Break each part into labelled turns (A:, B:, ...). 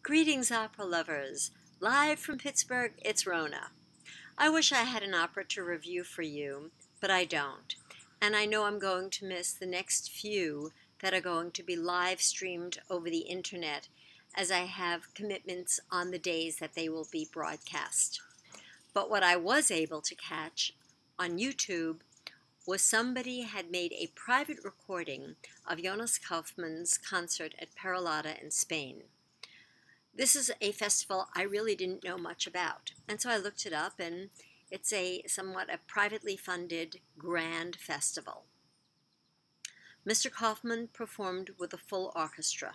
A: Greetings, opera lovers. Live from Pittsburgh, it's Rona. I wish I had an opera to review for you, but I don't. And I know I'm going to miss the next few that are going to be live streamed over the internet, as I have commitments on the days that they will be broadcast. But what I was able to catch on YouTube was somebody had made a private recording of Jonas Kaufmann's concert at Peralada in Spain. This is a festival I really didn't know much about, and so I looked it up, and it's somewhat a privately funded grand festival. Mr. Kaufmann performed with a full orchestra.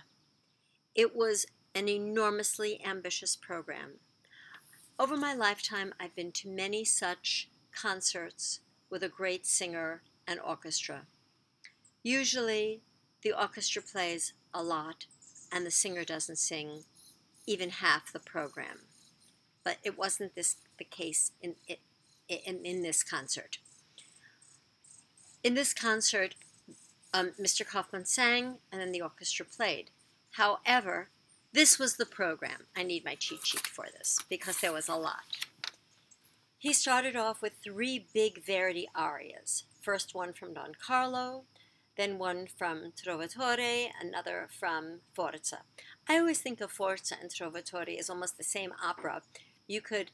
A: It was an enormously ambitious program. Over my lifetime, I've been to many such concerts with a great singer and orchestra. Usually, the orchestra plays a lot, and the singer doesn't sing even half the program. But it wasn't the case in this concert. In this concert, Mr. Kaufmann sang, and then the orchestra played. However, this was the program. I need my cheat sheet for this, because there was a lot. He started off with 3 big Verdi arias. First one from Don Carlo, then one from Trovatore, another from Forza. I always think of Forza and Trovatore as almost the same opera. You could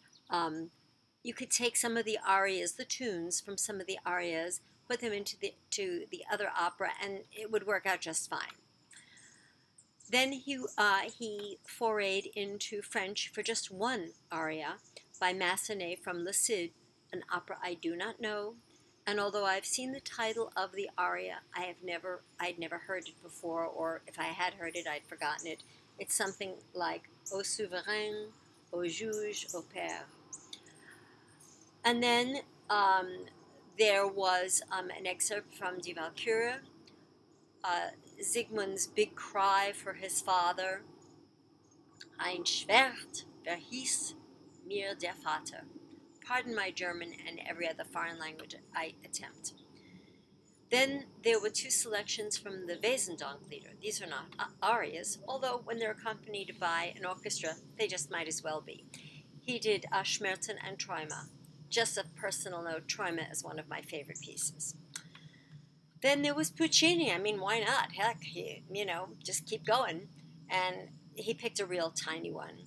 A: take some of the arias, the tunes from some of the arias, put them into the other opera, and it would work out just fine. Then he forayed into French for just one aria by Massenet from Le Cid, an opera I do not know. And although I've seen the title of the aria, I'd never heard it before, or if I had heard it, I'd forgotten it. It's something like Au souverain, au juge, au père. And then there was an excerpt from Die Walküre, Siegmund's big cry for his father, Ein Schwert verhieß mir der Vater. Pardon my German and every other foreign language I attempt. Then there were 2 selections from the Wesendonck-Lieder. These are not arias, although when they're accompanied by an orchestra, they just might as well be. He did Schmerzen and Träume. Just a personal note, Träume is one of my favorite pieces. Then there was Puccini. I mean, why not? Heck, just keep going. And he picked a real tiny one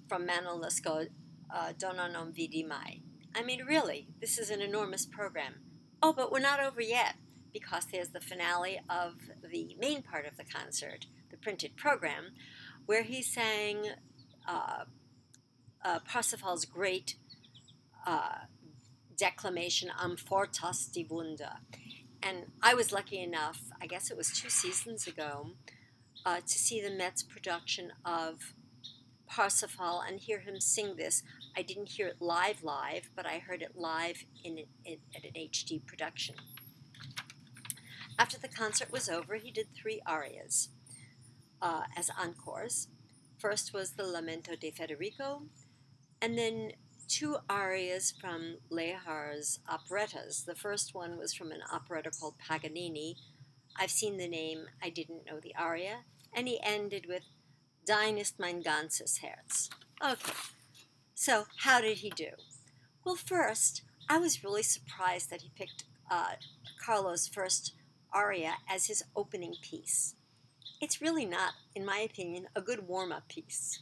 A: from Manuel Lescaut, Donna non vidi mai. I mean, really, this is an enormous program. Oh, but we're not over yet, because there's the finale of the main part of the concert, the printed program, where he sang Parsifal's great declamation, Am Fortas die Wunde. And I was lucky enough, I guess it was 2 seasons ago, to see the Met's production of Parsifal and hear him sing this. I didn't hear it live, but I heard it live at an HD production. After the concert was over, he did 3 arias as encores. First was the Lamento de Federico, and then 2 arias from Lehar's operettas. The first one was from an operetta called Paganini. I've seen the name, I didn't know the aria. And he ended with Dein ist mein ganzes Herz. Okay, so how did he do? Well, first, I was really surprised that he picked Carlo's first aria as his opening piece. It's really not, in my opinion, a good warm-up piece.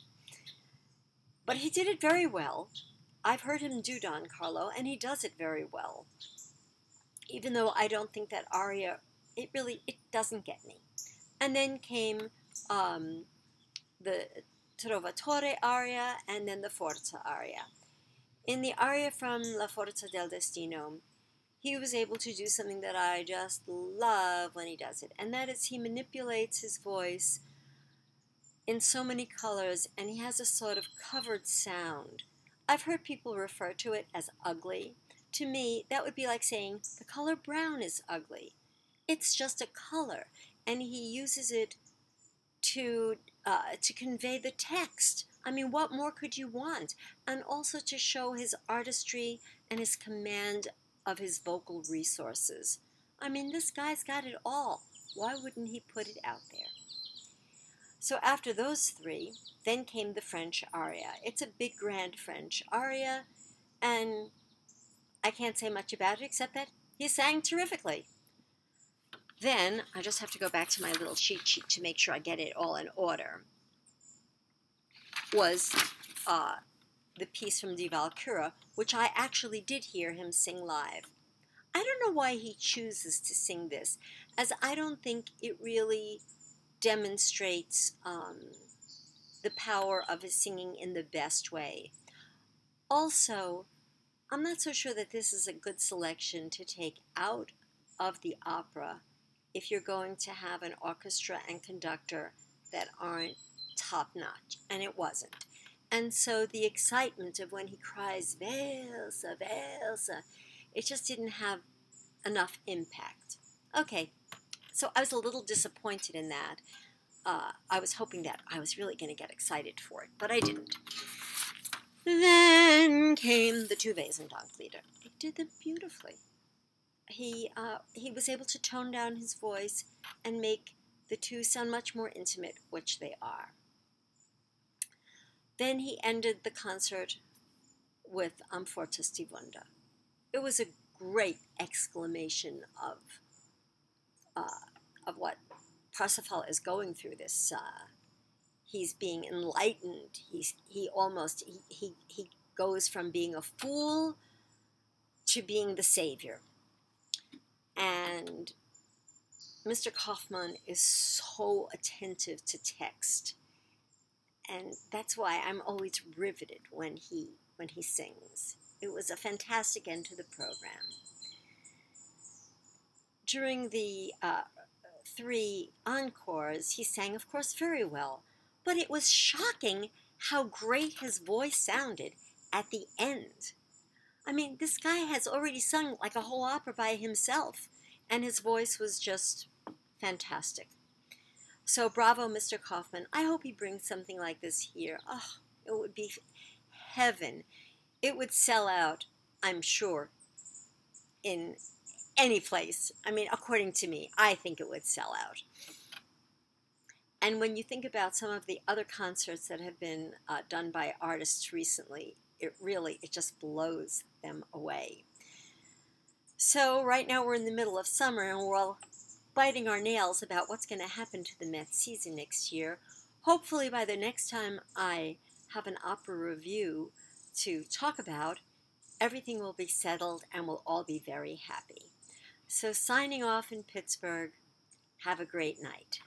A: But he did it very well. I've heard him do Don Carlo, and he does it very well. Even though I don't think that aria, it doesn't get me. And then came the Trovatore aria, and then the Forza aria. In the aria from La Forza del Destino, he was able to do something that I just love when he does it, and that is he manipulates his voice in so many colors, and he has a sort of covered sound. I've heard people refer to it as ugly. To me, that would be like saying the color brown is ugly. It's just a color, and he uses it to convey the text. I mean, what more could you want? And also to show his artistry and his command of his vocal resources. I mean, this guy's got it all. Why wouldn't he put it out there? So after those three, then came the French aria. It's a big, grand French aria, and I can't say much about it except that he sang terrifically. Then, I just have to go back to my little cheat sheet to make sure I get it all in order, was the piece from Die Walküre, which I actually did hear him sing live. I don't know why he chooses to sing this, as I don't think it really demonstrates the power of his singing in the best way. Also, I'm not so sure that this is a good selection to take out of the opera if you're going to have an orchestra and conductor that aren't top-notch, and it wasn't. And so the excitement of when he cries, Welsa, Welsa, it just didn't have enough impact. Okay, so I was a little disappointed in that. I was hoping that I was really going to get excited for it, but I didn't. Then came the two Wesendonck-Lieder. He did them beautifully. He was able to tone down his voice and make the two sound much more intimate, which they are. Then he ended the concert with Am Fortes die Wunder. It was a great exclamation of what Parsifal is going through. This he's being enlightened. He goes from being a fool to being the savior. And Mr. Kaufmann is so attentive to text, and that's why I'm always riveted when he sings. It was a fantastic end to the program. During the three encores, he sang, of course, very well, but it was shocking how great his voice sounded at the end. I mean, this guy has already sung like a whole opera by himself, and his voice was just fantastic. So bravo, Mr. Kaufmann. I hope he brings something like this here. Oh, it would be heaven. It would sell out, I'm sure, in any place. I mean, according to me, I think it would sell out. And when you think about some of the other concerts that have been done by artists recently, it just blows them away. So right now we're in the middle of summer, and we're all biting our nails about what's going to happen to the Met season next year. Hopefully by the next time I have an opera review to talk about, everything will be settled and we'll all be very happy. So signing off in Pittsburgh, have a great night.